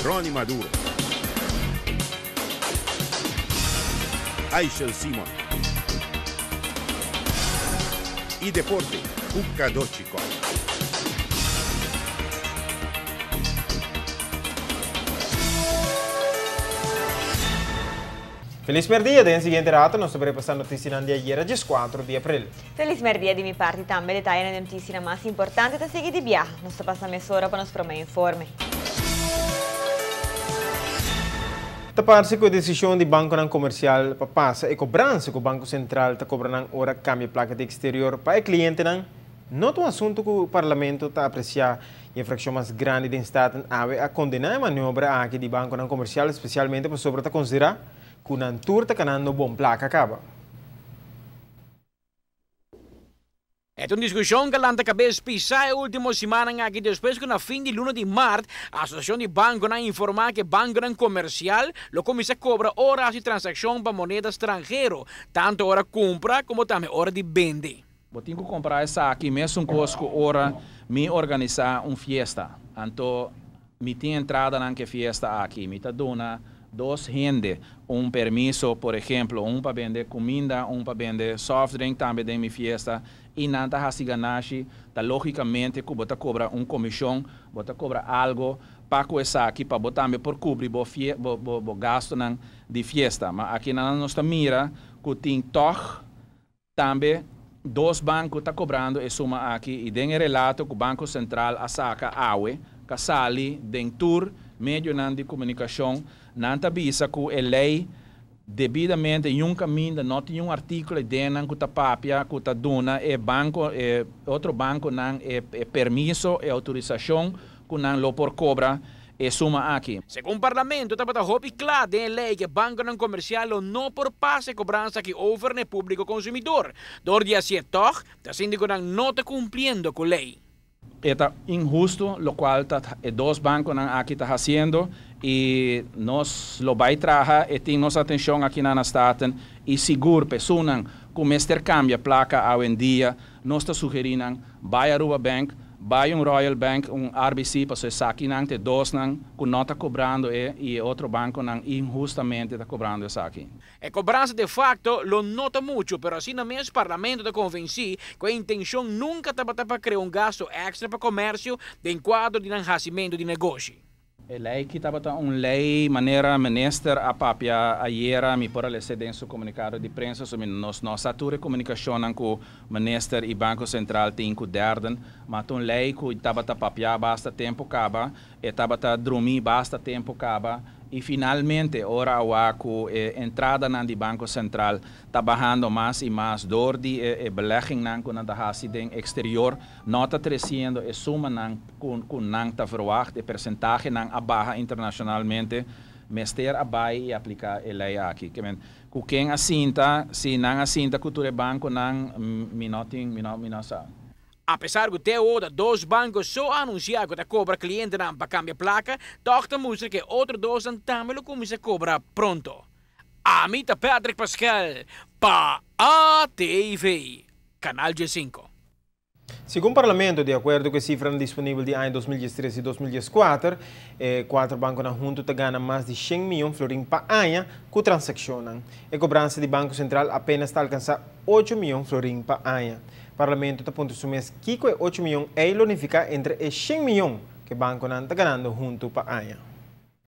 Ronnie Maduro, Aishel Simon y deporte, Uka Dochiko. Feliz merdia, den seguinte rato nós vamos passar notícias na dia ayer, dia 4 de abril. Feliz merdia de minha parte também, detalhe na notícia mais importante da seguir de viagem. Nós passamos a hora para nos prometer informe. Tapar-se com a decisão do Banco Comercial para passar e cobrança que o Banco Central está cobrando hora cambio placa de exterior para o cliente não é um assunto que o Parlamento está apreciando e a infração mais grande do Estado a condenar a manobra aqui do Banco Comercial, especialmente para sobre considerar que o Nantur está ganhando bom placa acaba. É uma discussão que lanta cabeça pisar a última semana aqui depois que na fim de luna de março a Associação de Banco não informa que Banco Comercial lo começa a cobrar horas de transação para moneda estrangeira, tanto hora compra como também hora de vender. Eu tenho que comprar essa aqui mesmo conosco hora me organizar uma fiesta. Então, me tem entrada na que fiesta aqui, me tá dando dos gente permisso, por exemplo, para vender comida, para vender soft drink também em minha fiesta. E nada hasi ganashi, tá logicamente que você cobra comissão, você cobra algo para começar aqui para botar por cobrir o gasto de fiesta. Mas aqui na nossa mira, que tem toch também dois bancos tá cobrando e suma aqui e tem relato que o Banco Central a saca awe, que sali dentro meio de comunicação, não avisa que a lei devidamente em um caminho, não tem artigo dentro que está papia, que está dona, outro banco não permisso e autorização que não lo por cobra e suma aqui. Segundo o Parlamento, está hopi claro da lei que Banco Comercial não por passe cobrança que over no público consumidor. Dor de assim toch, está síndico não está cumprindo com a lei. É injusto, o qual dois bancos aqui estão fazendo e nós lo vai trazer e tem nossa atenção aqui na Staten e seguro pessoas que intercambia placa hoje em dia, nós está sugerindo vai a Aruba Bank, vai Royal Bank, RBC, para você aqui não tem dois que não está cobrando e outro banco injustamente está cobrando isso aqui. A cobrança de facto lo nota muito, pero assim no mesmo Parlamento está convencido que a intenção nunca está para criar gasto extra para comércio de enquadro de enriquecimento de negócio. A lei que estava lei maneira minister a papia ayer me por esse denso comunicado de prensa sobre nossa atura comunicação com o minister e Banco Central tem que derden, mas lei que estava papia basta tempo acaba e estava dormir basta tempo acaba e finalmente ora a entrada na de Banco Central trabalhando mais e mais door de belegging na com na exterior não está crescendo e suma na com não está verwacht e percentage na abaixo internacionalmente mester abai e aplicar a lei aqui que men com quem assinta se não assinta cultura banco não minosa. Apesar que até hoje dois bancos só anunciaram que cobra cliente para cambiar placa, toch mostra que outros dois também começam a cobrar pronto. A mim tá Patrick Pascal, para a TV, Canal G5. Segundo o Parlamento, de acordo com a cifra disponível de ano 2013 e 2014, quatro bancos juntos ganham mais de 100 milhões de por ano com transações. A cobrança do Banco Central apenas está alcançando 8 milhões de por ano. O Parlamento está apontando que 8 milhões é unificar entre os 100 milhões que o banco está ganhando junto para ano.